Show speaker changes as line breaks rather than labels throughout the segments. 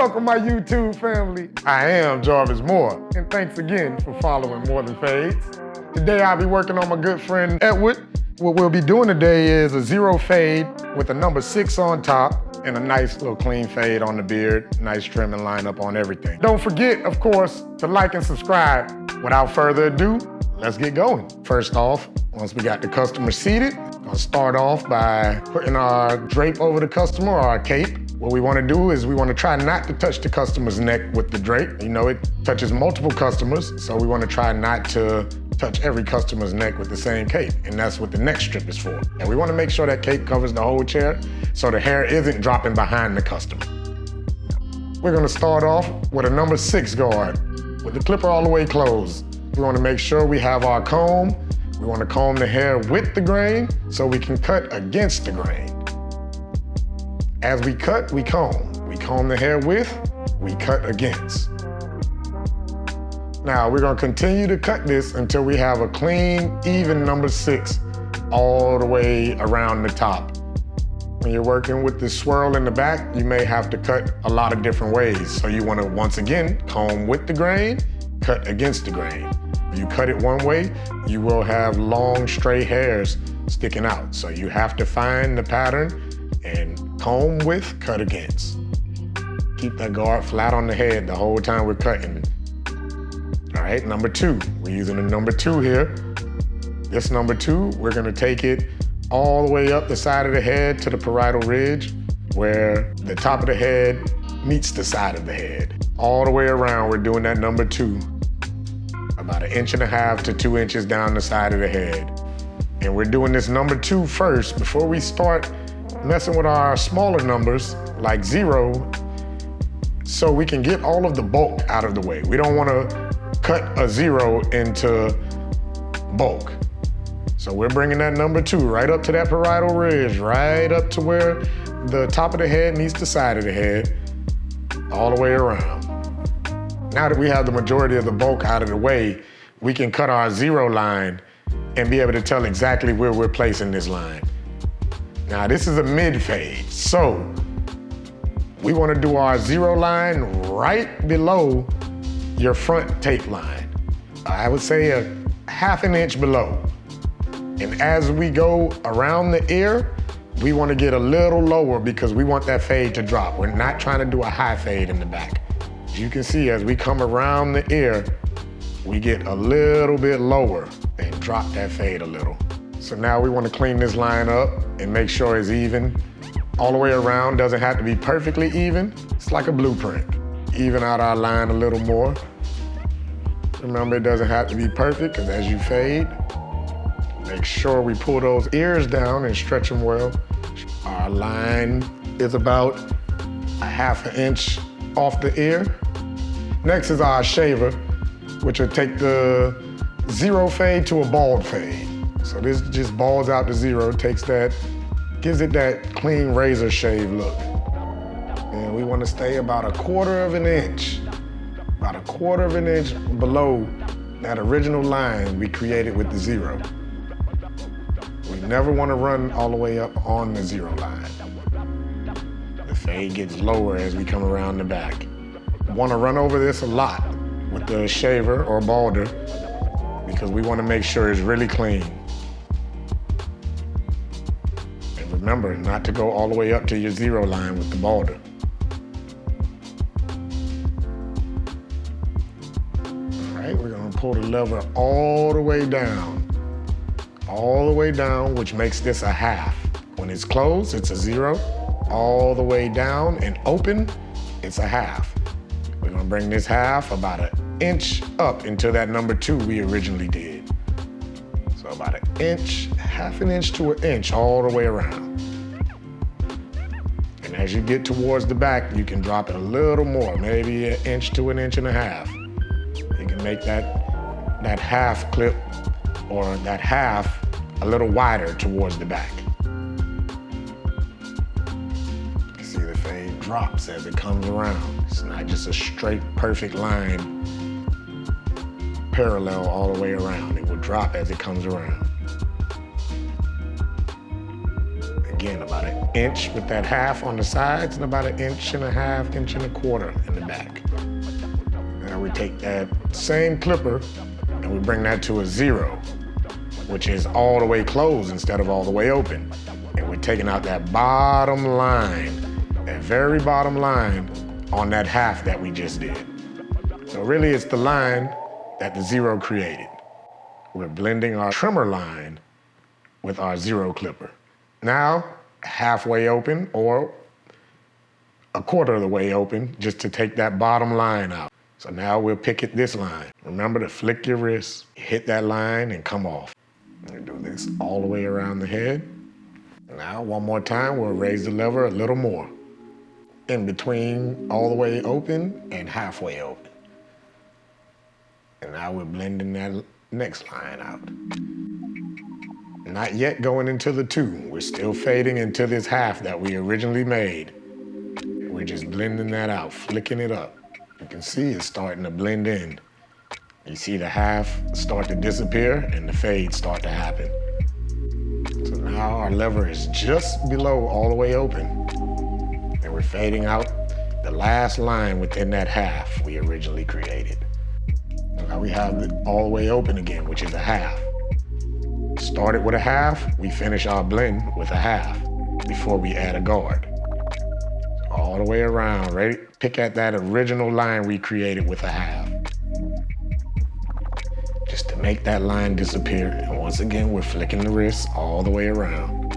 Welcome my YouTube family. I am Jarvis Moore, and thanks again for following More Than Fades. Today I'll be working on my good friend Edward. What we'll be doing today is a zero fade with a number 6 on top and a nice little clean fade on the beard, nice trim and lineup on everything. Don't forget, of course, to like and subscribe. Without further ado, let's get going. First off, once we got the customer seated, I'll start off by putting our drape over the customer, or our cape. What we want to do is we want to try not to touch the customer's neck with the drape. You know, it touches multiple customers, so we want to try not to touch every customer's neck with the same cape, and that's what the neck strip is for. And we want to make sure that cape covers the whole chair so the hair isn't dropping behind the customer. We're going to start off with a number 6 guard with the clipper all the way closed. We want to make sure we have our comb. We want to comb the hair with the grain so we can cut against the grain. As we cut, we comb. We comb the hair with, we cut against. Now we're gonna continue to cut this until we have a clean, even number 6 all the way around the top. When you're working with the swirl in the back, you may have to cut a lot of different ways. So you wanna, once again, comb with the grain, cut against the grain. If you cut it one way, you will have long, straight hairs sticking out. So you have to find the pattern and comb with, cut against. Keep that guard flat on the head the whole time we're cutting. All right, number 2. We're using a number 2 here. This number 2, we're gonna take it all the way up the side of the head to the parietal ridge, where the top of the head meets the side of the head. All the way around, we're doing that number 2, about 1.5 to 2 inches down the side of the head. And we're doing this number 2 first before we start messing with our smaller numbers, like 0, so we can get all of the bulk out of the way. We don't want to cut a 0 into bulk. So we're bringing that number 2 right up to that parietal ridge, right up to where the top of the head meets the side of the head, all the way around. Now that we have the majority of the bulk out of the way, we can cut our 0 line and be able to tell exactly where we're placing this line. Now this is a mid fade, so we want to do our 0 line right below your front tape line. I would say a 1/2 inch below. And as we go around the ear, we want to get a little lower because we want that fade to drop. We're not trying to do a high fade in the back. As you can see, as we come around the ear, we get a little bit lower and drop that fade a little. So now we want to clean this line up and make sure it's even all the way around. Doesn't have to be perfectly even. It's like a blueprint. Even out our line a little more. Remember, it doesn't have to be perfect, because as you fade, make sure we pull those ears down and stretch them well. Our line is about a 1/2 inch off the ear. Next is our shaver, which will take the 0 fade to a bald fade. So this just balls out to 0, gives it that clean razor shave look. And we want to stay about 1/4 inch, about 1/4 inch below that original line we created with the 0. We never want to run all the way up on the 0 line. The fade gets lower as we come around the back. Want to run over this a lot with the shaver or balder because we want to make sure it's really clean. Remember not to go all the way up to your 0 line with the balder. All right, we're gonna pull the lever all the way down. All the way down, which makes this a 1/2. When it's closed, it's a 0. All the way down and open, it's a 1/2. We're gonna bring this 1/2 about 1 inch up into that number 2 we originally did. So about 1 inch, 1/2 inch to 1 inch all the way around. And as you get towards the back, you can drop it a little more, maybe 1 inch to 1.5 inches. You can make that 1/2 clip or that 1/2 a little wider towards the back. You can see the fade drops as it comes around. It's not just a straight, perfect line parallel all the way around. It will drop as it comes around. Again, about inch with that half on the sides and about 1.5 inches, 1.25 inches in the back. Now we take that same clipper and we bring that to a 0, which is all the way closed instead of all the way open. And we're taking out that bottom line, that very bottom line on that half that we just did. So really it's the line that the 0 created. We're blending our trimmer line with our 0 clipper. Now, halfway open or 1/4 of the way open just to take that bottom line out. So now we'll pick at this line. Remember to flick your wrist, hit that line and come off. And do this all the way around the head. Now, one more time, we'll raise the lever a little more. In between all the way open and halfway open. And now we're blending that next line out. Not yet going into the 2. We're still fading into this half that we originally made. We're just blending that out, flicking it up. You can see it's starting to blend in. You see the half start to disappear and the fade start to happen. So now our lever is just below all the way open. And we're fading out the last line within that half we originally created. Now we have it all the way open again, which is a half. Started with a half, we finish our blend with a half before we add a guard. All the way around, ready? Pick at that original line we created with a half. Just to make that line disappear. And once again, we're flicking the wrist all the way around.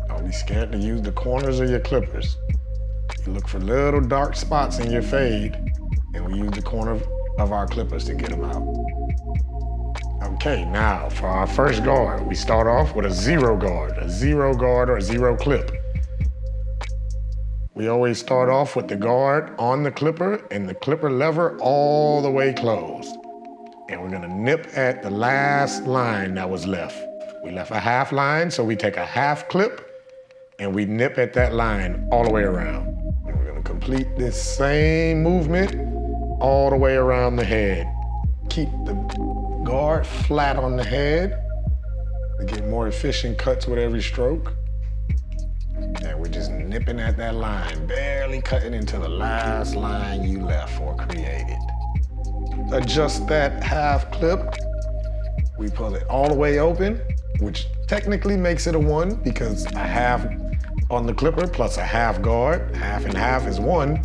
Don't be scared to use the corners of your clippers. You look for little dark spots in your fade, and we use the corner of our clippers to get them out. Okay, now for our first guard, we start off with a 0 guard, a 0 guard or a 0 clip. We always start off with the guard on the clipper and the clipper lever all the way closed. And we're gonna nip at the last line that was left. We left a half line, so we take a half clip and we nip at that line all the way around. And we're gonna complete this same movement all the way around the head. Keep the guard flat on the head to get more efficient cuts with every stroke. And we're just nipping at that line, barely cutting into the last line you left or created. Adjust that half clip. We pull it all the way open, which technically makes it a 1 because a half on the clipper plus a half guard, half and half is 1,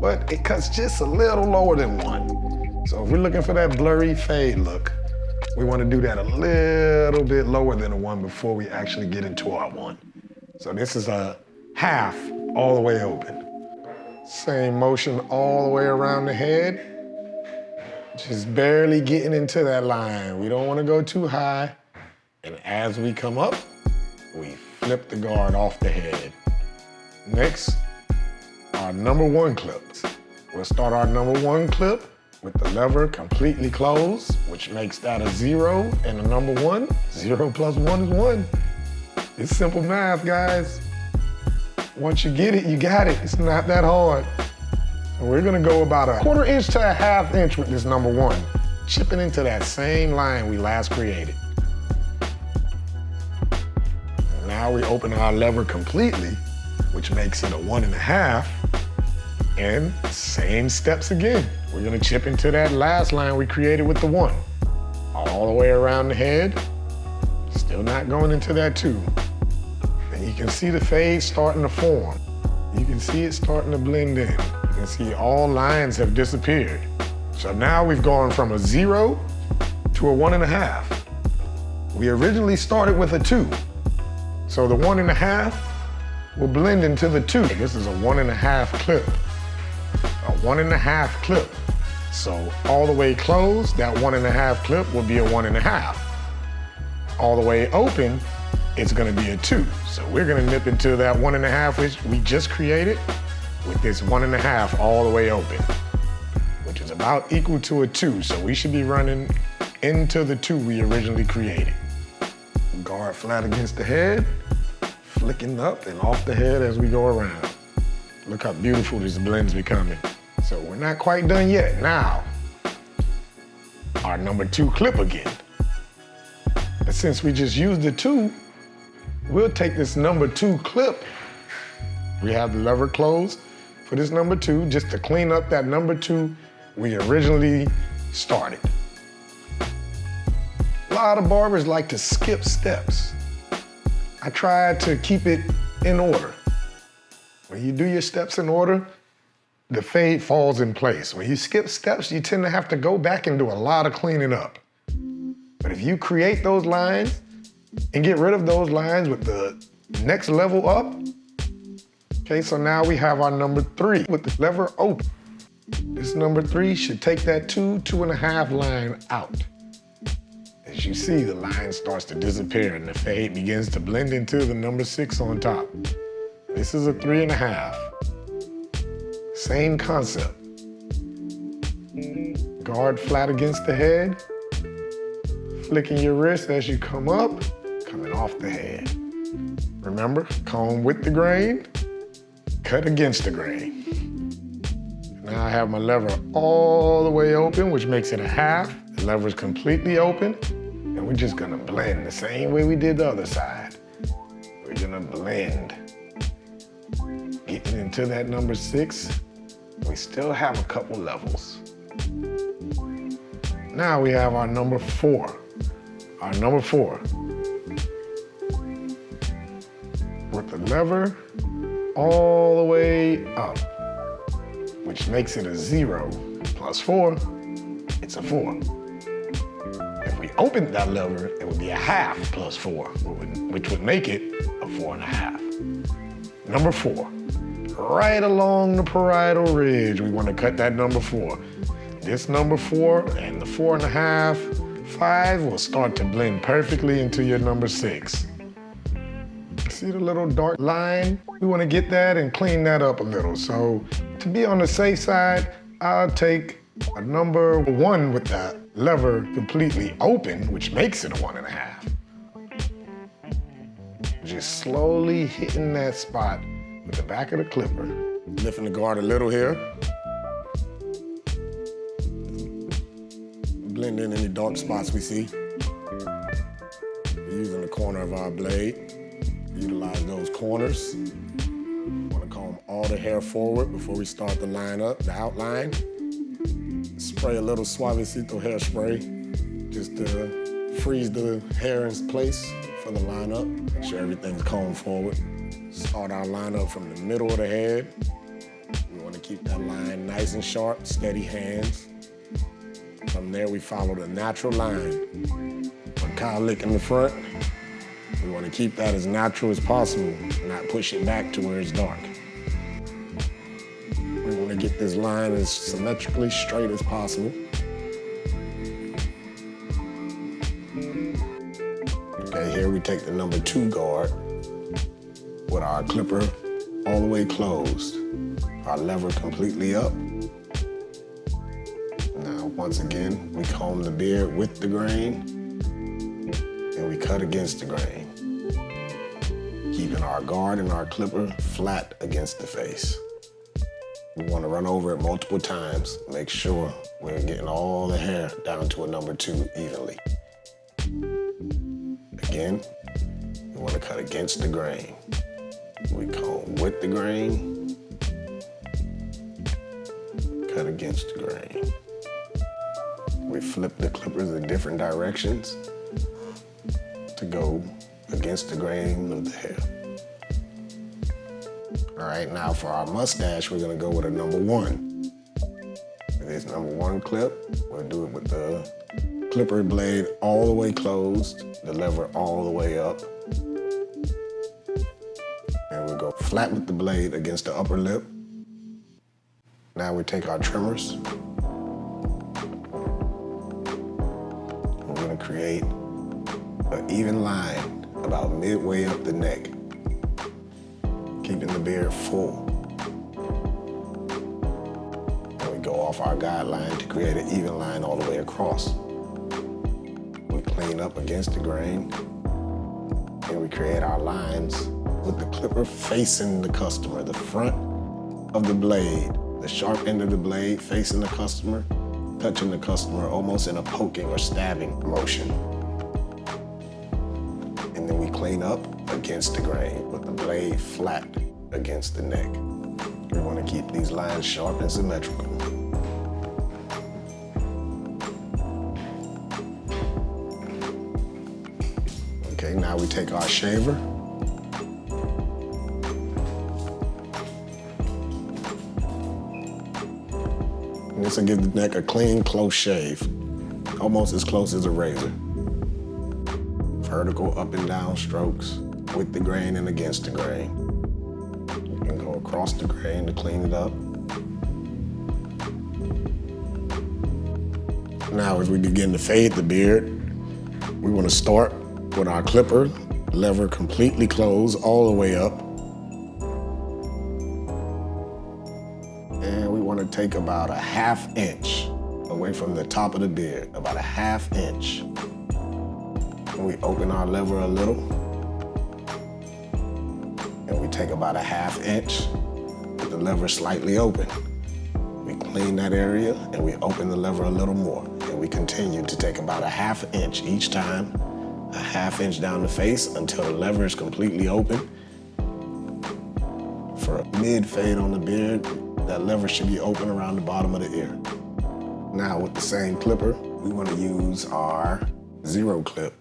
but it cuts just a little lower than 1. So if we're looking for that blurry fade look, we want to do that a little bit lower than a 1 before we actually get into our 1. So this is a half all the way open. Same motion all the way around the head. Just barely getting into that line. We don't want to go too high. And as we come up, we flip the guard off the head. Next, our number 1 clips. We'll start our number 1 clip with the lever completely closed, which makes that a 0 and a number 1. 0 plus 1 is 1. It's simple math, guys. Once you get it, you got it. It's not that hard. So we're gonna go about a 1/4 inch to a 1/2 inch with this number 1, chipping into that same line we last created. Now we open our lever completely, which makes it a 1.5, and same steps again. We're gonna chip into that last line we created with the 1, all the way around the head, still not going into that 2. And you can see the fade starting to form. You can see it starting to blend in. You can see all lines have disappeared. So now we've gone from a 0 to a 1.5. We originally started with a 2. So the 1.5 will blend into the 2. This is a 1.5 clip. A 1.5 clip. So all the way closed, that 1.5 clip will be a 1.5. All the way open, it's gonna be a 2. So we're gonna nip into that 1.5 which we just created with this 1.5 all the way open, which is about equal to a 2. So we should be running into the 2 we originally created. Guard flat against the head, flicking up and off the head as we go around. Look how beautiful this blend's becoming. So we're not quite done yet. Now, our number 2 clip again. But since we just used the 2, we'll take this number 2 clip. We have the lever closed for this number 2, just to clean up that number 2 we originally started. A lot of barbers like to skip steps. I try to keep it in order. When you do your steps in order, the fade falls in place. When you skip steps, you tend to have to go back and do a lot of cleaning up. But if you create those lines and get rid of those lines with the next level up, okay, so now we have our number 3 with the lever open. This number 3 should take that 2.5 line out. As you see, the line starts to disappear and the fade begins to blend into the number 6 on top. This is a 3.5. Same concept. Guard flat against the head, flicking your wrist as you come up, coming off the head. Remember, comb with the grain, cut against the grain. Now I have my lever all the way open, which makes it a half. The lever is completely open, and we're just gonna blend the same way we did the other side. We're gonna blend. Getting into that number 6, we still have a couple levels. Now we have our number 4. Our number 4. With the lever all the way up, which makes it a 0 plus 4, it's a 4. If we opened that lever, it would be a half plus 4, which would make it a 4.5. Number 4. Right along the parietal ridge, we want to cut that number 4. This number 4 and the 4.5, 5 will start to blend perfectly into your number 6. See the little dark line? We want to get that and clean that up a little. So to be on the safe side, I'll take a number 1 with that lever completely open, which makes it a 1.5. Just slowly hitting that spot with the back of the clipper. Lifting the guard a little here. Blend in any dark spots we see. We're using the corner of our blade. Utilize those corners. Want to comb all the hair forward before we start the line up, the outline. Spray a little suavecito hairspray just to freeze the hair in place for the lineup. Make sure everything's combed forward. Start our lineup from the middle of the head. We want to keep that line nice and sharp, steady hands. From there, we follow the natural line. One cowlick in the front. We want to keep that as natural as possible, not push it back to where it's dark. We want to get this line as symmetrically straight as possible. Okay, here we take the number 2 guard with our clipper all the way closed, our lever completely up. Now, once again, we comb the beard with the grain, and we cut against the grain, keeping our guard and our clipper flat against the face. We want to run over it multiple times, make sure we're getting all the hair down to a number 2 evenly. Again, we want to cut against the grain. We comb with the grain, cut against the grain. We flip the clippers in different directions to go against the grain of the hair. All right, now for our mustache, we're gonna go with a number 1. With this number 1 clip, we'll do it with the clipper blade all the way closed, the lever all the way up. And we'll go flat with the blade against the upper lip. Now we take our trimmers. We're gonna create an even line about midway up the neck, keeping the beard full. And we go off our guideline to create an even line all the way across. We clean up against the grain, and we create our lines with the clipper facing the customer, the front of the blade, the sharp end of the blade facing the customer, touching the customer almost in a poking or stabbing motion. And then we clean up
against the grain with the blade flat against the neck. We want to keep these lines sharp and symmetrical. Okay, now we take our shaver. And this will give the neck a clean, close shave, almost as close as a razor. Vertical up and down strokes with the grain and against the grain. You can go across the grain to clean it up. Now, as we begin to fade the beard, we want to start with our clipper, lever completely closed all the way up. And we want to take about a 1/2 inch away from the top of the beard, about a 1/2 inch. And we open our lever a little. And we take about a 1/2 inch with the lever slightly open. We clean that area and we open the lever a little more. And we continue to take about a 1/2 inch each time, a 1/2 inch down the face until the lever is completely open. For a mid fade on the beard, that lever should be open around the bottom of the ear. Now with the same clipper, we want to use our 0 clip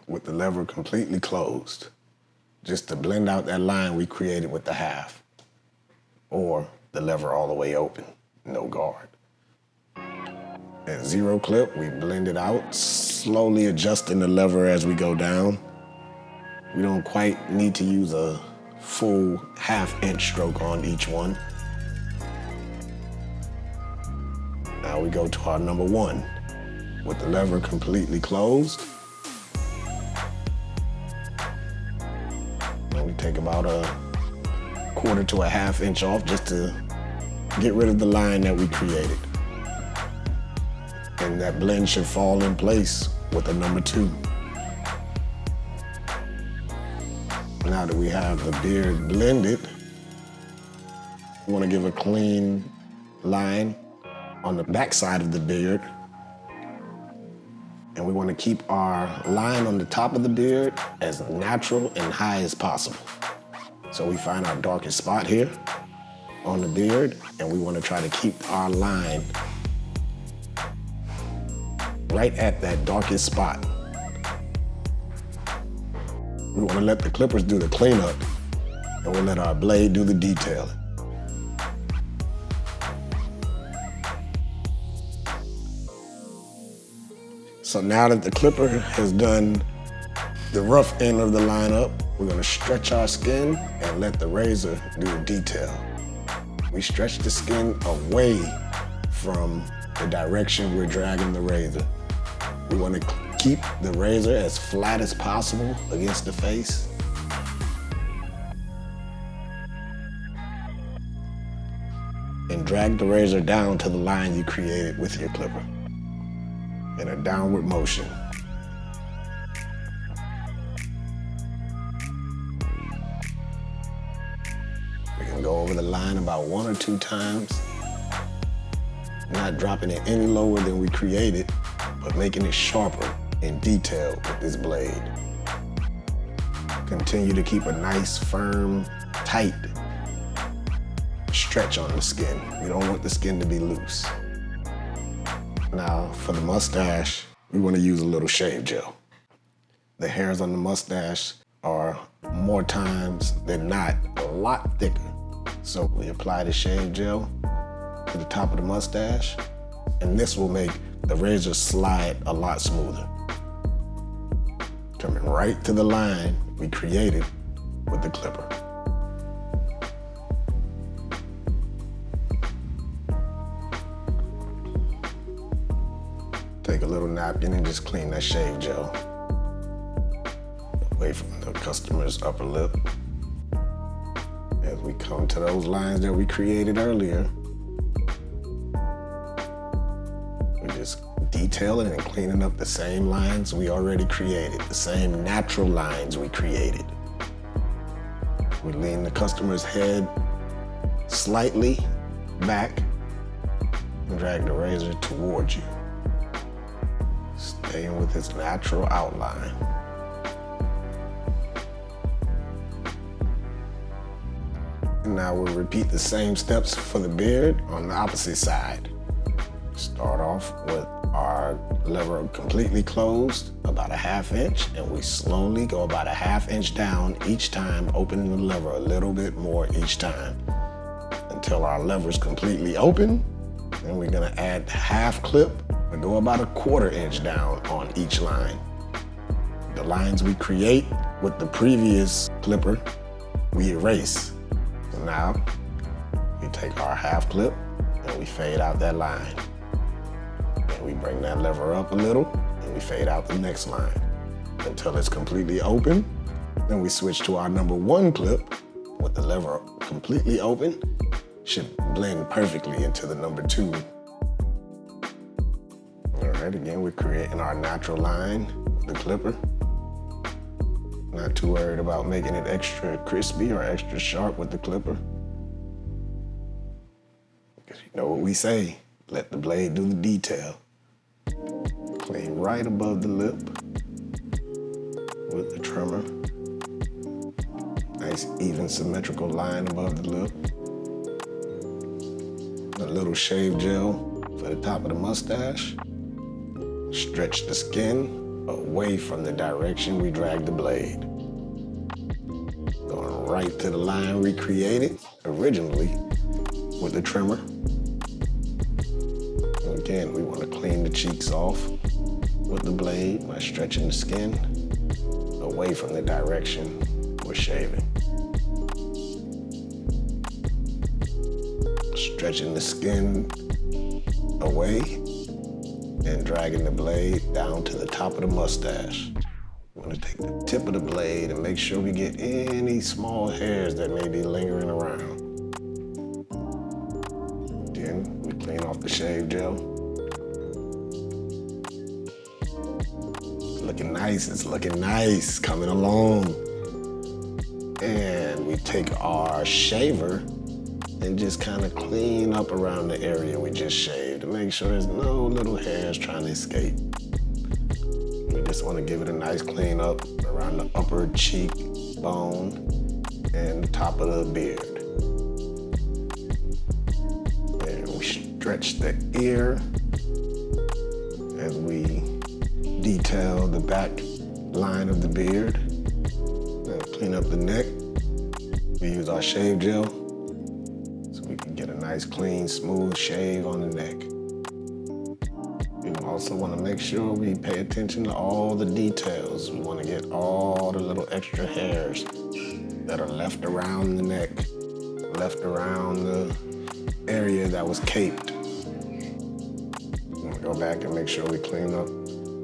with the lever completely closed, just to blend out that line we created with the 1/2, or the lever all the way open, no guard. At 0 clip, we blend it out, slowly adjusting the lever as we go down. We don't quite need to use a full 1/2 inch stroke on each one. Now we go to our number 1 with the lever completely closed. And we take about a 1/4 to a 1/2 inch off just to get rid of the line that we created. And that blend should fall in place with the number 2. Now that we have the beard blended, we want to give a clean line on the back side of the beard. And we want to keep our line on the top of the beard as natural and high as possible. So we find our darkest spot here on the beard, and we want to try to keep our line right at that darkest spot. We want to let the clippers do the cleanup, and we'll let our blade do the detailing. So now that the clipper has done the rough end of the line up, we're going to stretch our skin and let the razor do the detail. We stretch the skin away from the direction we're dragging the razor. We want to keep the razor as flat as possible against the face. And drag the razor down to the line you created with your clipper in a downward motion. We can go over the line about 1 or 2 times, not dropping it any lower than we created, but making it sharper in detail with this blade. Continue to keep a nice, firm, tight stretch on the skin. We don't want the skin to be loose. Now, for the mustache, we want to use a little shave gel. The hairs on the mustache are more times than not a lot thicker. So we apply the shave gel to the top of the mustache, and this will make the razor slide a lot smoother. Coming right to the line we created with the clipper. Take a little napkin and just clean that shave gel away from the customer's upper lip. As we come to those lines that we created earlier, we're just detailing and cleaning up the same lines we already created, the same natural lines we created. We lean the customer's head slightly back and drag the razor towards you, staying with its natural outline. And now we'll repeat the same steps for the beard on the opposite side. Start off with our lever completely closed, about a 1/2 inch, and we slowly go about a 1/2 inch down each time, opening the lever a little bit more each time until our lever's completely open. Then we're gonna add 1/2 clip and go about a 1/4 inch down on each line. The lines we create with the previous clipper, we erase. So now we take our 1/2 clip and we fade out that line. And we bring that lever up a little and we fade out the next line until it's completely open. Then we switch to our number 1 clip with the lever completely open. Should blend perfectly into the number 2. All right, again, we're creating our natural line with the clipper. Not too worried about making it extra crispy or extra sharp with the clipper. Because you know what we say, let the blade do the detail. Clean right above the lip with the trimmer. Nice, even symmetrical line above the lip. A little shave gel for the top of the mustache. Stretch the skin away from the direction we drag the blade. Going right to the line we created originally with the trimmer. And again, we want to clean the cheeks off with the blade by stretching the skin away from the direction we're shaving. Stretching the skin away and dragging the blade down to the top of the mustache. We want to take the tip of the blade and make sure we get any small hairs that may be lingering around. Then we clean off the shave gel. Looking nice, it's looking nice, coming along. And we take our shaver and just kind of clean up around the area we just shaved to make sure there's no little hairs trying to escape. We just want to give it a nice clean up around the upper cheek bone and the top of the beard. And we stretch the ear as we detail the back line of the beard. And clean up the neck. We use our shave gel. Get a nice, clean, smooth shave on the neck. We also want to make sure we pay attention to all the details. We want to get all the little extra hairs that are left around the neck, left around the area that was caped. We want to go back and make sure we clean up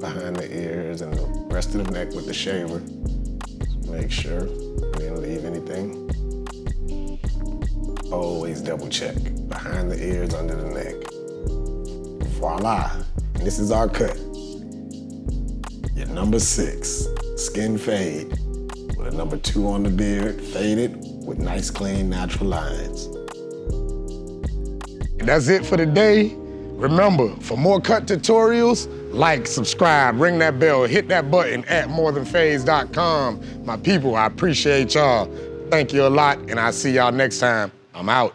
behind the ears and the rest of the neck with the shaver. Just make sure we didn't leave anything. Always double check behind the ears, under the neck. Voila, and this is our cut. Your number 6, skin fade, with a number 2 on the beard, faded with nice, clean, natural lines.
That's it for today. Remember, for more cut tutorials, like, subscribe, ring that bell, hit that button at morethanphase.com. My people, I appreciate y'all. Thank you a lot, and I'll see y'all next time. I'm out.